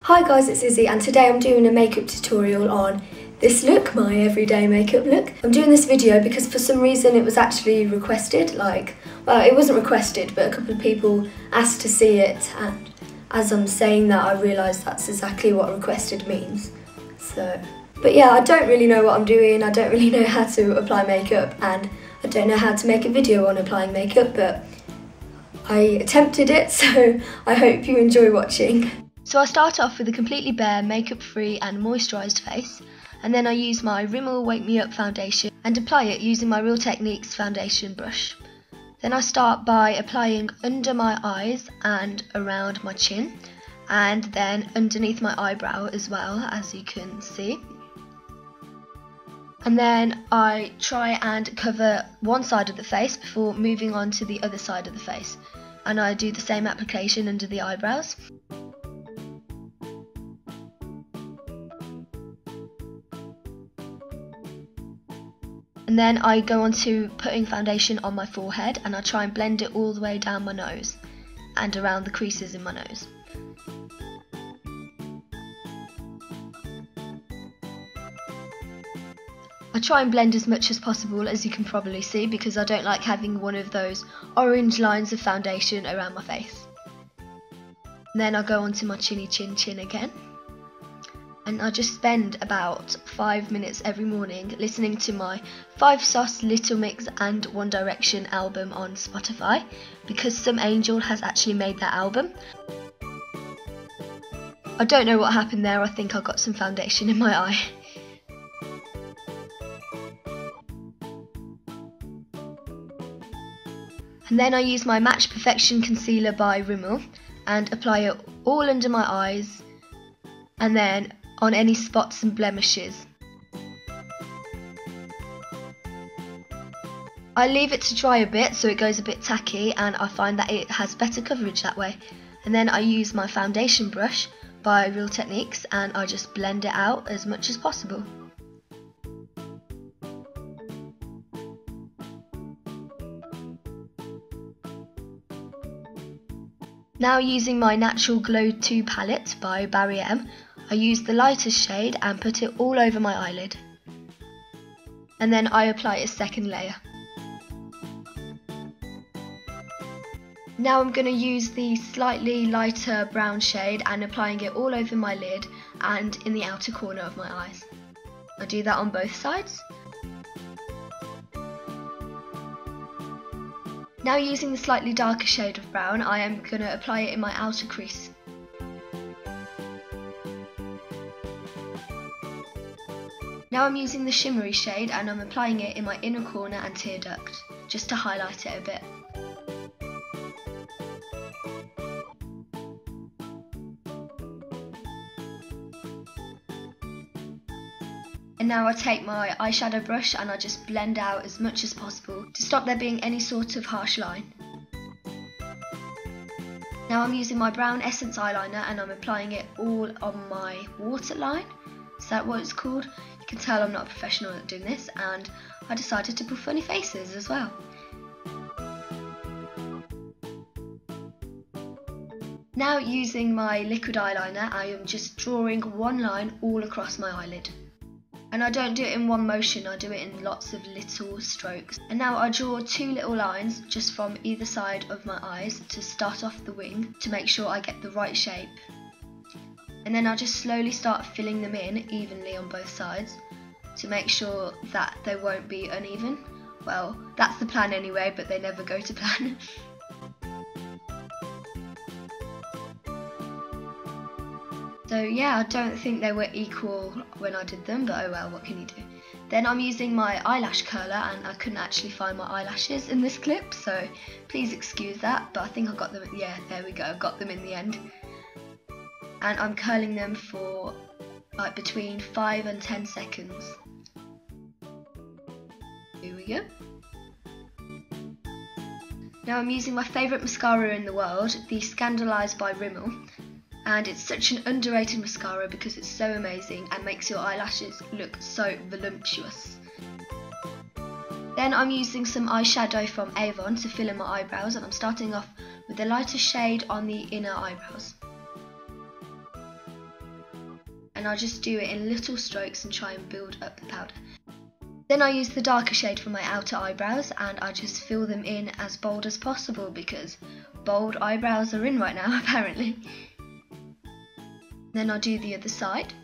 Hi guys, it's Izzy and today I'm doing a makeup tutorial on this look, my everyday makeup look. I'm doing this video because for some reason it was actually requested, well it wasn't requested but a couple of people asked to see it, and as I'm saying that I realised that's exactly what requested means. But yeah, I don't really know what I'm doing, I don't really know how to apply makeup and I don't know how to make a video on applying makeup, but I attempted it, so I hope you enjoy watching. So I start off with a completely bare, makeup-free and moisturised face, and then I use my Rimmel Wake Me Up foundation and apply it using my Real Techniques foundation brush. Then I start by applying under my eyes and around my chin, and then underneath my eyebrow as well, as you can see. And then I try and cover one side of the face before moving on to the other side of the face, and I do the same application under the eyebrows. And then I go on to putting foundation on my forehead, and I try and blend it all the way down my nose and around the creases in my nose. I try and blend as much as possible, as you can probably see, because I don't like having one of those orange lines of foundation around my face. And then I go on to my chinny chin again. And I just spend about 5 minutes every morning listening to my 5 Sauce, Little Mix and One Direction album on Spotify, because some angel has actually made that album. I don't know what happened there, I think I got some foundation in my eye. And then I use my Match Perfection Concealer by Rimmel and apply it all under my eyes and then on any spots and blemishes. I leave it to dry a bit so it goes a bit tacky, and I find that it has better coverage that way. And then I use my foundation brush by Real Techniques and I just blend it out as much as possible. Now, using my Natural Glow 2 palette by Barry M, I use the lightest shade and put it all over my eyelid. And then I apply a second layer. Now I'm going to use the slightly lighter brown shade and applying it all over my lid and in the outer corner of my eyes. I do that on both sides. Now, using the slightly darker shade of brown, I am going to apply it in my outer crease. Now I'm using the shimmery shade and I'm applying it in my inner corner and tear duct, just to highlight it a bit. And now I take my eyeshadow brush and I just blend out as much as possible to stop there being any sort of harsh line. Now I'm using my brown Essence eyeliner and I'm applying it all on my waterline. Is that what it's called? You can tell I'm not a professional at doing this, and I decided to put funny faces as well. Now, using my liquid eyeliner, I am just drawing one line all across my eyelid. And I don't do it in one motion, I do it in lots of little strokes. And now I draw 2 little lines just from either side of my eyes to start off the wing to make sure I get the right shape. And then I just slowly start filling them in evenly on both sides to make sure that they won't be uneven. Well, that's the plan anyway, but they never go to plan. So yeah, I don't think they were equal when I did them, but oh well, what can you do? Then I'm using my eyelash curler and I couldn't actually find my eyelashes in this clip, so please excuse that, but I think I got them, yeah, there we go, I got them in the end. And I'm curling them for like between 5 and 10 seconds. Here we go. Now I'm using my favourite mascara in the world, the Scandalise by Rimmel. And it's such an underrated mascara because it's so amazing and makes your eyelashes look so voluptuous. Then I'm using some eyeshadow from Avon to fill in my eyebrows, and I'm starting off with the lighter shade on the inner eyebrows. and I'll just do it in little strokes and try and build up the powder. Then I use the darker shade for my outer eyebrows, and I just fill them in as bold as possible because bold eyebrows are in right now apparently. Then I'll do the other side.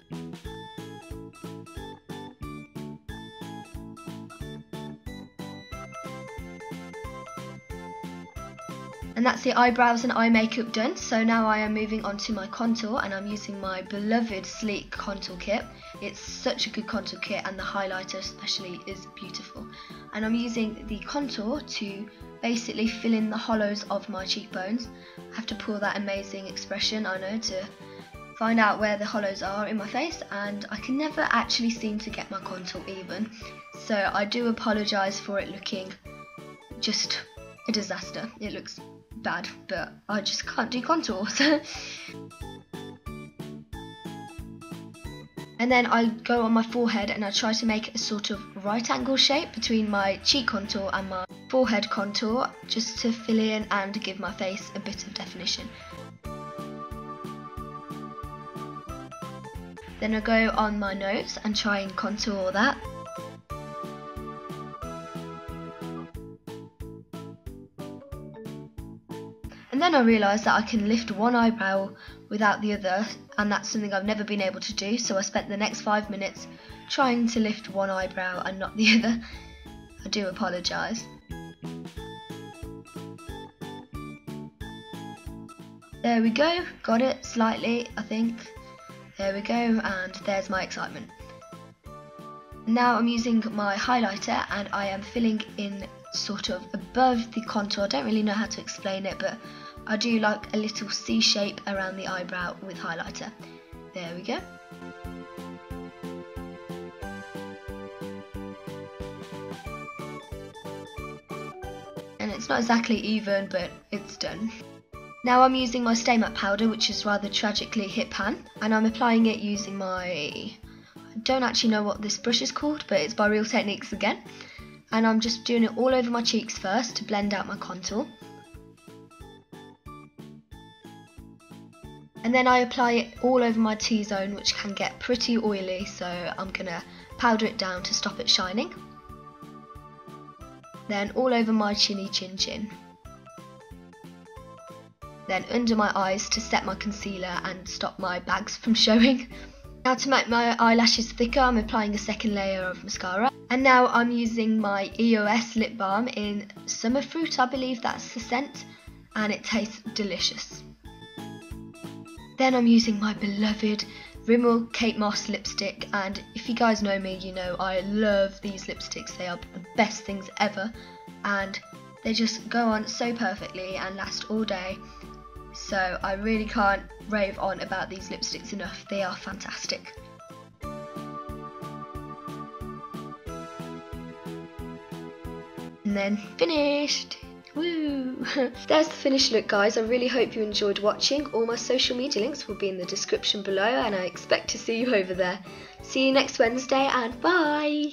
And that's the eyebrows and eye makeup done. So now I am moving on to my contour, and I'm using my beloved Sleek contour kit. It's such a good contour kit, and the highlighter especially is beautiful. And I'm using the contour to basically fill in the hollows of my cheekbones. I have to pull that amazing expression, I know, to find out where the hollows are in my face, and I can never actually seem to get my contour even. So I do apologise for it looking just a disaster. It looks bad, but I just can't do contours. And then I go on my forehead and I try to make a sort of right angle shape between my cheek contour and my forehead contour, just to fill in and give my face a bit of definition. Then I go on my nose and try and contour that. And then I realised that I can lift one eyebrow without the other, and that's something I've never been able to do, so I spent the next 5 minutes trying to lift one eyebrow and not the other. I do apologise. There we go, got it slightly, I think. There we go, and there's my excitement. Now I'm using my highlighter and I am filling in sort of above the contour. I don't really know how to explain it, but I do like a little C shape around the eyebrow with highlighter. There we go. And it's not exactly even, but it's done. Now I'm using my Stay Matte powder, which is rather tragically hit pan, and I'm applying it using my, I don't actually know what this brush is called, but it's by Real Techniques again. And I'm just doing it all over my cheeks first to blend out my contour. And then I apply it all over my T-zone, which can get pretty oily, so I'm going to powder it down to stop it shining. Then all over my chinny chin chin. Then under my eyes to set my concealer and stop my bags from showing. Now to make my eyelashes thicker, I'm applying a second layer of mascara. And now I'm using my EOS lip balm in Summer Fruit, I believe that's the scent, and it tastes delicious. Then I'm using my beloved Rimmel Kate Moss lipstick, and if you guys know me, you know I love these lipsticks. They are the best things ever, and they just go on so perfectly and last all day. So I really can't rave on about these lipsticks enough. They are fantastic. And then finished! Woo! There's the finished look, guys. I really hope you enjoyed watching. All my social media links will be in the description below, and I expect to see you over there. See you next Wednesday, and bye!